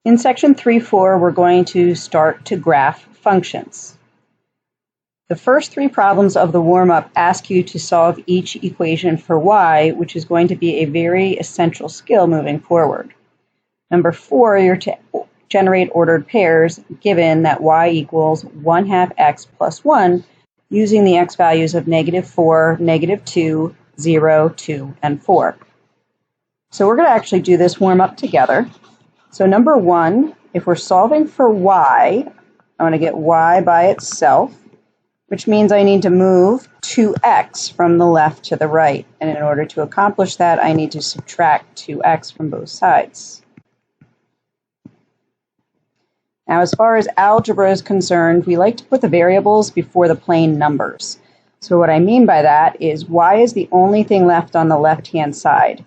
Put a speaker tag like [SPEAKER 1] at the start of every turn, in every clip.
[SPEAKER 1] In section 3.4, we're going to start to graph functions. The first three problems of the warm-up ask you to solve each equation for y, which is going to be a very essential skill moving forward. Number 4, you're to generate ordered pairs given that y equals 1/2 x plus 1 using the x values of -4, -2, 0, 2, and 4. So we're going to actually do this warm-up together. So number 1, if we're solving for y, I want to get y by itself, which means I need to move 2x from the left to the right. And in order to accomplish that, I need to subtract 2x from both sides. Now, as far as algebra is concerned, we like to put the variables before the plain numbers. So what I mean by that is y is the only thing left on the left-hand side.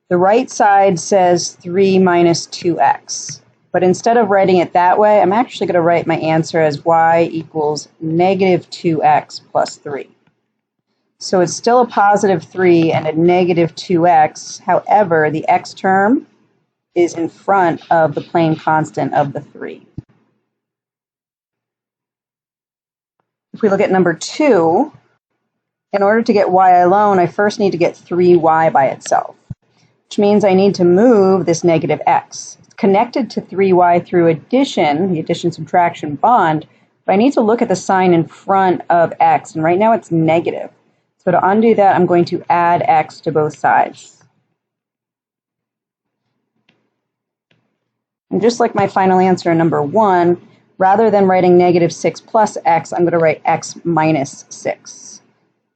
[SPEAKER 1] The right side says 3 minus 2x. But instead of writing it that way, I'm actually going to write my answer as y equals -2x plus 3. So it's still a positive 3 and a -2x. However, the x term is in front of the plain constant of the 3. If we look at number 2, in order to get y alone, I first need to get 3y by itself, which means I need to move this -x. It's connected to 3y through addition, the addition-subtraction bond, but I need to look at the sign in front of x, and right now it's negative. So to undo that, I'm going to add x to both sides. And just like my final answer in number 1, rather than writing -6 plus x, I'm going to write x minus 6.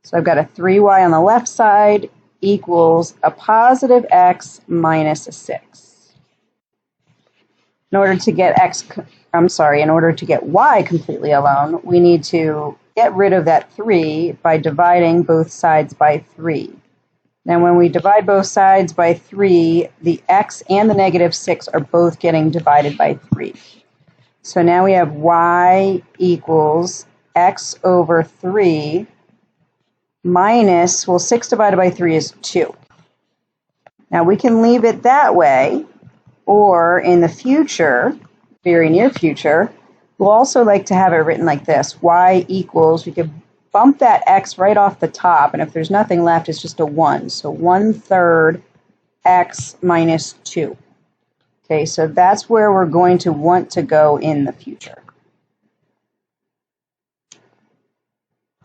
[SPEAKER 1] So I've got a 3y on the left side equals a positive x minus a 6. In order to get y completely alone, we need to get rid of that 3 by dividing both sides by 3. Now when we divide both sides by 3, the x and the -6 are both getting divided by 3. So now we have y equals x over 3 minus, well, 6 divided by 3 is 2. Now we can leave it that way, or in the future, very near future, we'll also like to have it written like this. Y equals, we could bump that x right off the top, and if there's nothing left, it's just a 1. So 1/3 x minus 2. Okay, so that's where we're going to want to go in the future.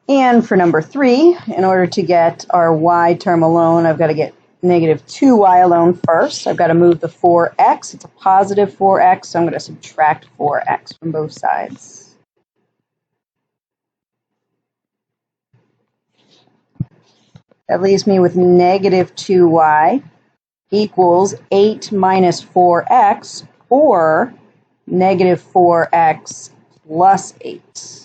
[SPEAKER 1] And for number 3, in order to get our y term alone, I've got to get -2y alone first. I've got to move the 4x. It's a positive 4x, so I'm going to subtract 4x from both sides. That leaves me with -2y equals 8 minus 4x, or -4x plus 8.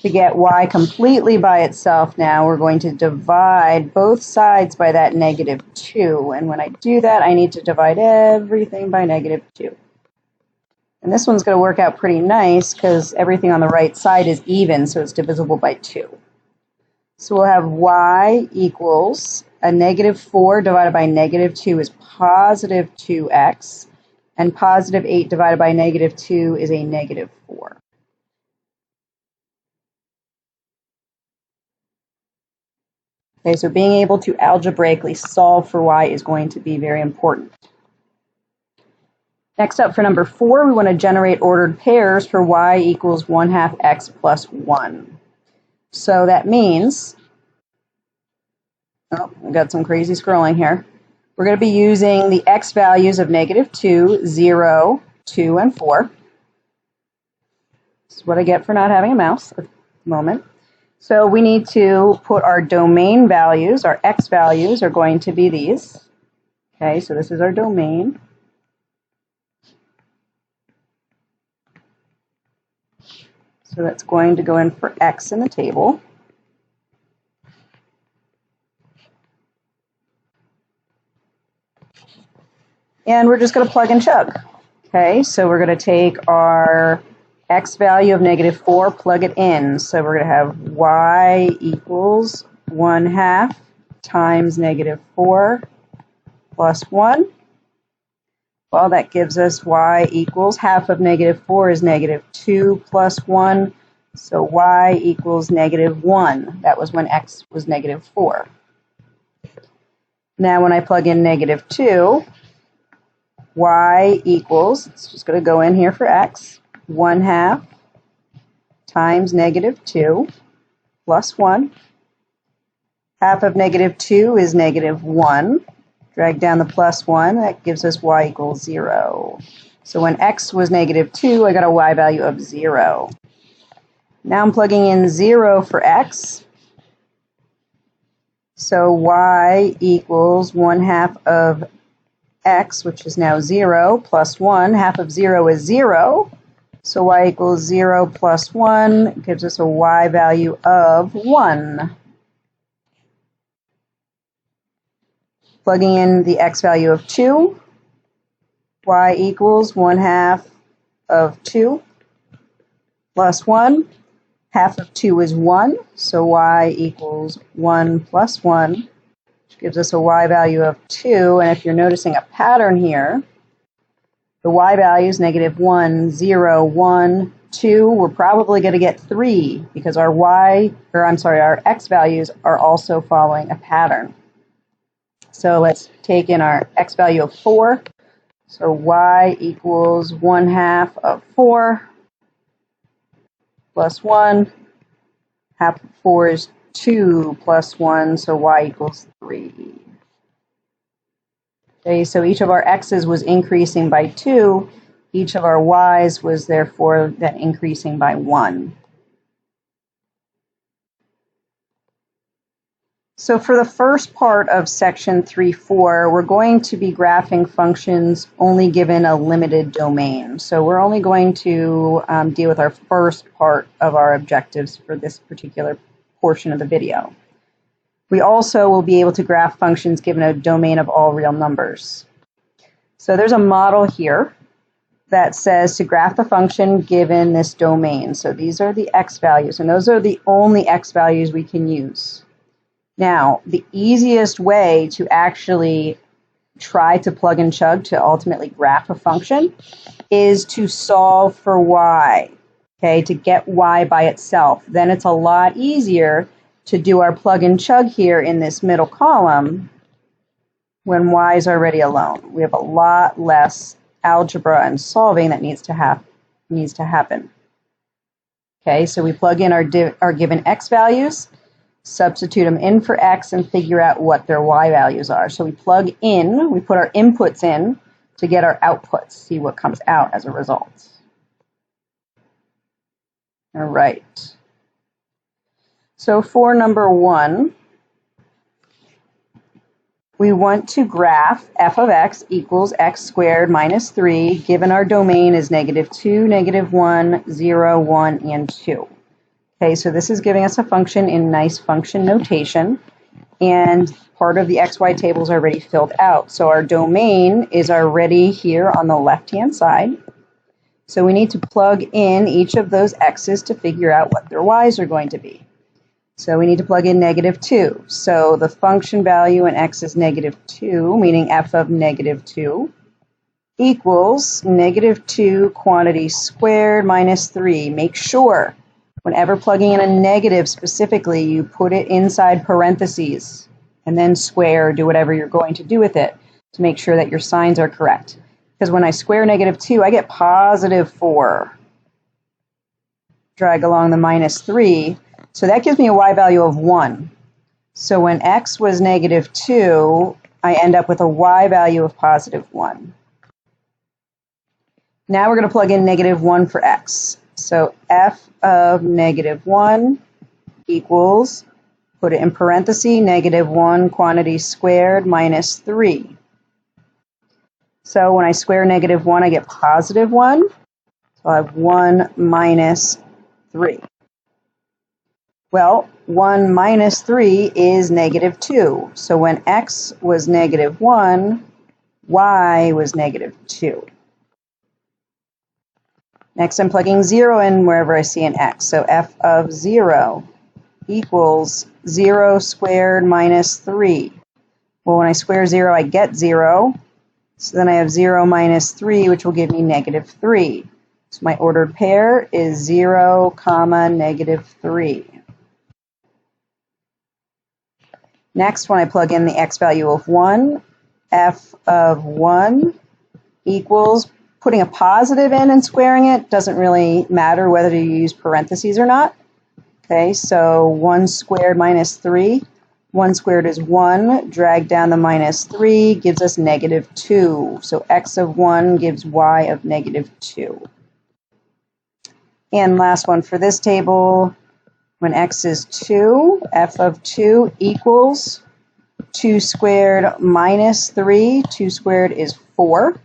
[SPEAKER 1] To get y completely by itself now, we're going to divide both sides by that -2. And when I do that, I need to divide everything by -2. And this one's going to work out pretty nice because everything on the right side is even, so it's divisible by 2. So we'll have y equals a -4 divided by -2 is positive 2x, and positive 8 divided by -2 is a -4. Okay, so being able to algebraically solve for y is going to be very important. Next up, for number 4, we want to generate ordered pairs for y equals 1/2 x plus 1. So that means, oh, I've got some crazy scrolling here. We're going to be using the x values of -2, 0, 2, and 4. This is what I get for not having a mouse at the moment. So we need to put our domain values, our x values are going to be these. Okay, so this is our domain. So that's going to go in for x in the table. And we're just going to plug and chug. Okay, so we're going to take our x value of -4, plug it in. So we're going to have y equals 1/2 times -4 plus 1. Well, that gives us y equals half of negative 4 is negative 2 plus 1. So y equals negative 1. That was when x was negative 4. Now when I plug in negative 2, y equals, it's just going to go in here for x, 1 half times negative 2 plus 1. Half of negative 2 is negative 1. Drag down the plus 1, that gives us y equals 0. So when x was negative 2, I got a y value of 0. Now I'm plugging in 0 for x. So y equals 1 half of x, which is now 0, plus 1. Half of 0 is 0. So y equals 0 plus 1 gives us a y value of 1. Plugging in the x value of 2, y equals 1 half of 2 plus 1. Half of 2 is 1, so y equals 1 plus 1, which gives us a y value of 2. And if you're noticing a pattern here, the y values, negative 1, 0, 1, 2, we're probably going to get 3 because our our x values are also following a pattern. So let's take in our x value of 4. So y equals 1 half of 4 plus 1. Half of 4 is 2 plus 1, so y equals 3. Okay, so each of our x's was increasing by 2. Each of our y's was therefore then increasing by 1. So for the first part of section 3.4, we're going to be graphing functions only given a limited domain. So we're only going to deal with our first part of our objectives for this particular portion of the video. We also will be able to graph functions given a domain of all real numbers. So there's a model here that says to graph the function given this domain. So these are the x values, and those are the only x values we can use. Now, the easiest way to actually try to plug and chug to ultimately graph a function is to solve for y, okay, to get y by itself. Then it's a lot easier to do our plug and chug here in this middle column when y is already alone. We have a lot less algebra and solving that needs to happen. Okay, so we plug in our given x values, substitute them in for x, and figure out what their y values are. So we put our inputs in to get our outputs, see what comes out as a result. All right. So for number 1, we want to graph f of x equals x squared minus 3, given our domain is negative 2, negative 1, 0, 1, and 2. Okay, so this is giving us a function in nice function notation, and part of the xy table is already filled out. So our domain is already here on the left-hand side. So we need to plug in each of those x's to figure out what their y's are going to be. So we need to plug in negative 2. So the function value in x is negative 2, meaning f of negative 2, equals negative 2 quantity squared minus 3. Make sure whenever plugging in a negative specifically, you put it inside parentheses and then square, do whatever you're going to do with it to make sure that your signs are correct. Because when I square negative 2, I get positive 4. Drag along the minus 3. So that gives me a y value of 1. So when x was negative 2, I end up with a y value of positive 1. Now we're going to plug in negative 1 for x. So f of negative 1 equals, put it in parentheses, negative 1 quantity squared minus 3. So when I square negative 1, I get positive 1. So I have 1 minus 3. Well, 1 minus 3 is negative 2. So when x was negative 1, y was negative 2. Next, I'm plugging 0 in wherever I see an x. So f of 0 equals 0 squared minus 3. Well, when I square 0, I get 0. So then I have 0 minus 3, which will give me negative 3. So my ordered pair is 0, comma, negative 3. Next, when I plug in the x value of 1, f of 1 equals, putting a positive in and squaring it doesn't really matter whether you use parentheses or not. Okay, so 1 squared minus 3. 1 squared is 1. Drag down the minus 3 gives us negative 2. So x of 1 gives y of negative 2. And last one for this table, when x is 2, f of 2 equals 2 squared minus 3. 2 squared is 4.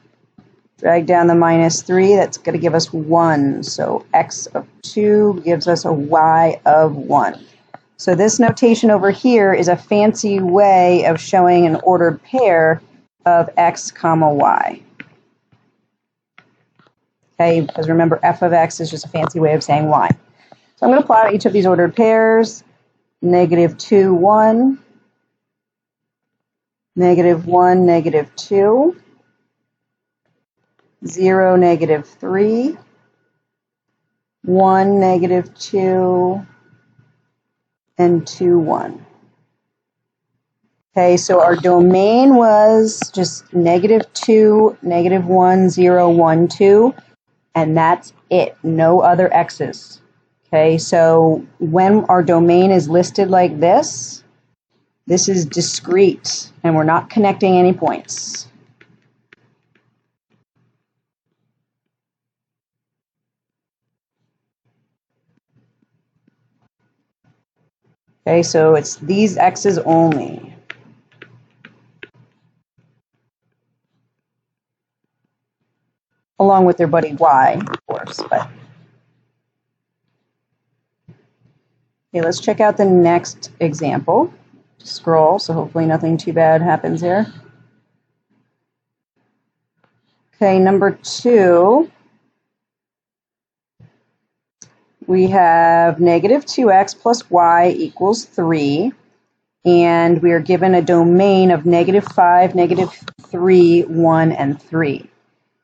[SPEAKER 1] Drag down the minus 3, that's going to give us 1. So x of 2 gives us a y of 1. So this notation over here is a fancy way of showing an ordered pair of x comma y. Okay, because remember f of x is just a fancy way of saying y. So I'm going to plot each of these ordered pairs. Negative 2, 1. Negative 1, negative 2. 0, negative 3. 1, negative 2. And 2, 1. Okay, so our domain was just negative 2, negative 1, 0, 1, 2. And that's it. No other x's. Okay, so when our domain is listed like this is discrete, and we're not connecting any points. Okay, so it's these x's only. Along with their buddy y, of course. But okay, let's check out the next example. Scroll, so hopefully nothing too bad happens here. Okay, number 2. We have negative 2x plus y equals 3. And we are given a domain of negative 5, negative 3, 1, and 3.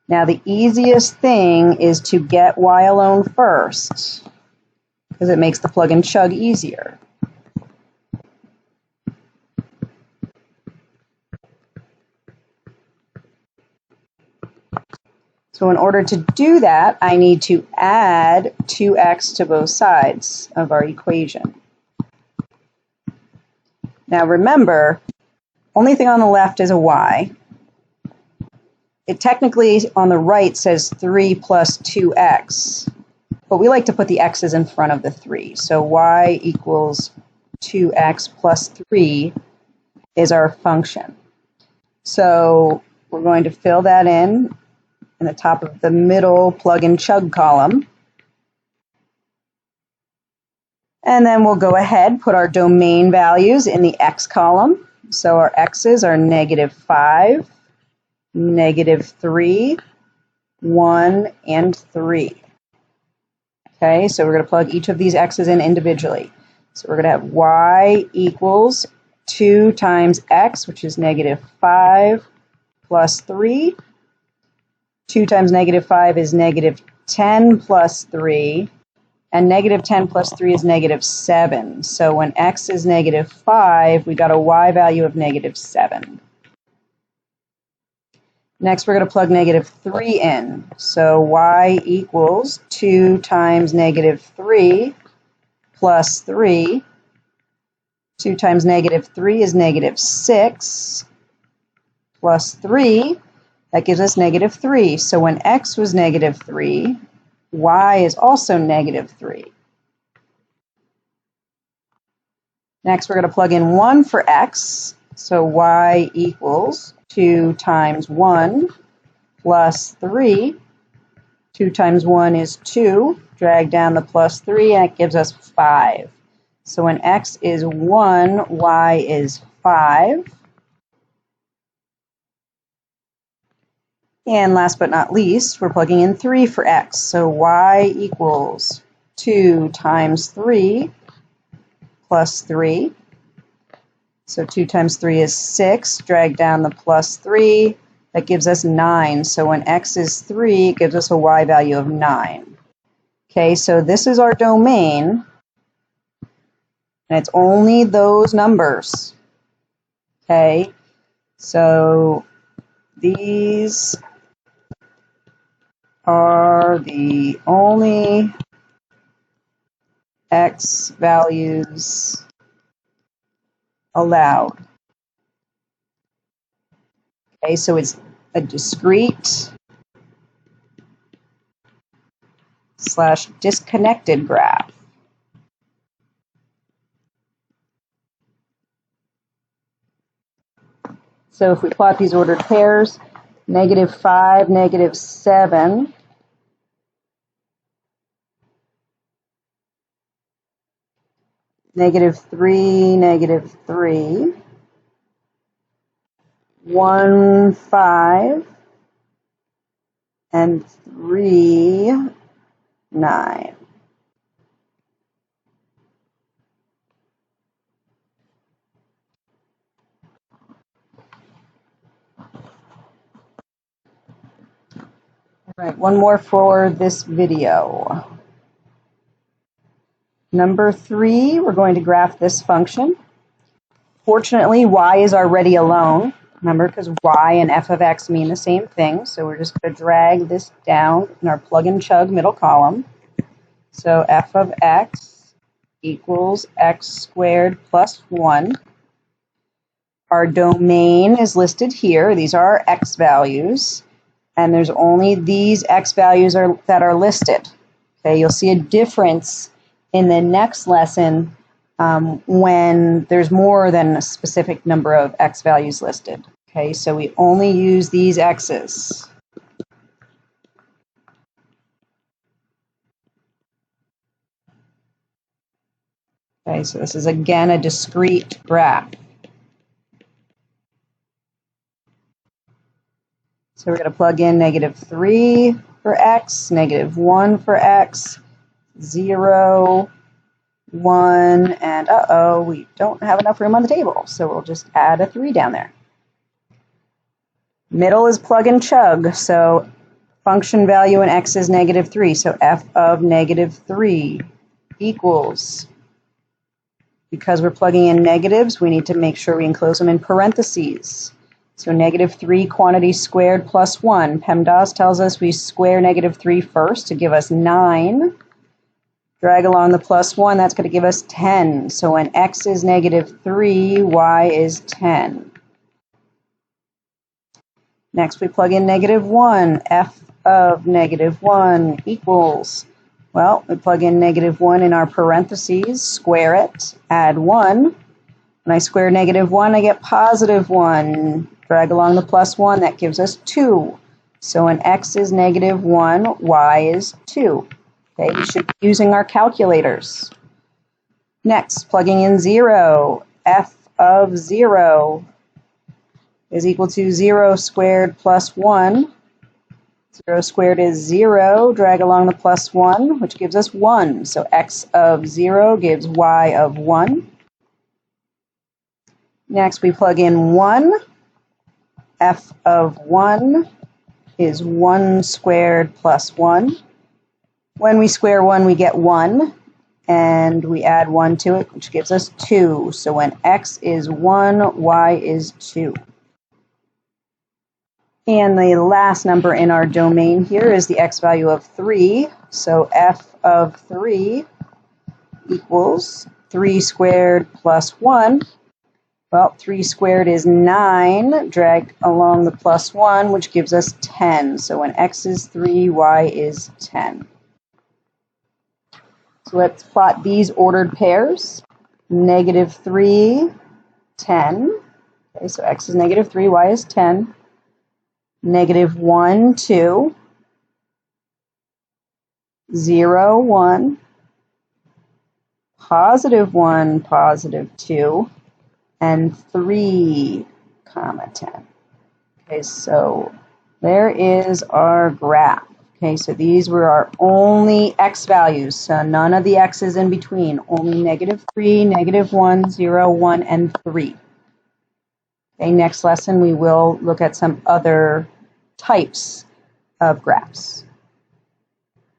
[SPEAKER 1] Now the easiest thing is to get y alone first, because it makes the plug and chug easier. So in order to do that, I need to add 2x to both sides of our equation. Now remember, only thing on the left is a y. It technically on the right says 3 plus 2x, but we like to put the x's in front of the 3. So y equals 2x plus 3 is our function. So we're going to fill that in the top of the middle plug and chug column. And then we'll go ahead, put our domain values in the x column. So our x's are negative 5, negative 3, 1, and 3. Okay, so we're going to plug each of these x's in individually. So we're going to have y equals 2 times x, which is negative 5, plus 3. 2 times negative 5 is negative 10 plus 3. And negative 10 plus 3 is negative 7. So when x is negative 5, we got a y value of negative 7. Next, we're going to plug negative 3 in. So y equals 2 times negative 3 plus 3. 2 times negative 3 is negative 6 plus 3. That gives us negative 3. So when x was negative 3, y is also negative 3. Next, we're going to plug in 1 for x. So y equals 2 times 1 plus 3. 2 times 1 is 2. Drag down the plus 3, and it gives us 5. So when x is 1, y is 5. And last but not least, we're plugging in 3 for x. So y equals 2 times 3 plus 3. So 2 times 3 is 6. Drag down the plus 3. that gives us 9. So when x is 3, it gives us a y value of 9. Okay, so this is our domain, and it's only those numbers. Okay, so these are the only x values allowed. Okay, so it's a discrete / disconnected graph. So if we plot these ordered pairs, -5, -7, -3, -3, 1, 5, and 3, 9. All right, one more for this video. Number 3, we're going to graph this function. Fortunately, y is already alone. Remember, because y and f of x mean the same thing. So we're just going to drag this down in our plug and chug middle column. So f of x equals x squared plus 1. Our domain is listed here. These are our x values. And there's only these x values that are listed. Okay, you'll see a difference in the next lesson when there's more than a specific number of x values listed. Okay, so we only use these x's. Okay, so this is again a discrete graph. So we're going to plug in -3 for x, -1 for x, 0, 1, and uh-oh, we don't have enough room on the table, so we'll just add a 3 down there. Middle is plug and chug, so function value in x is -3, so f of -3 equals, because we're plugging in negatives, we need to make sure we enclose them in parentheses. So -3 quantity squared plus 1. PEMDAS tells us we square -3 first to give us 9. Drag along the plus 1, that's going to give us 10. So when x is -3, y is 10. Next we plug in -1. F of -1 equals, well, we plug in -1 in our parentheses, square it, add 1. When I square -1, I get +1. Drag along the plus 1, that gives us 2. So when x is -1, y is 2. Okay, we should be using our calculators. Next, plugging in 0. F of 0 is equal to 0 squared plus 1. 0 squared is 0. Drag along the plus 1, which gives us 1. So x of 0 gives y of 1. Next, we plug in 1. F of 1 is 1 squared plus 1. When we square 1, we get 1, and we add 1 to it, which gives us 2. So when x is 1, y is 2. And the last number in our domain here is the x value of 3. So f of 3 equals 3 squared plus 1. Well, 3 squared is 9. Drag along the plus 1, which gives us 10. So when x is 3, y is 10. So let's plot these ordered pairs. -3, 10. Okay, so x is -3, y is 10. -1, 2. 0, 1. +1, +2. And 3, 10. Okay, so there is our graph. Okay, so these were our only x values, so none of the x's in between, only -3, -1, 0, 1, and 3. Okay, next lesson we will look at some other types of graphs.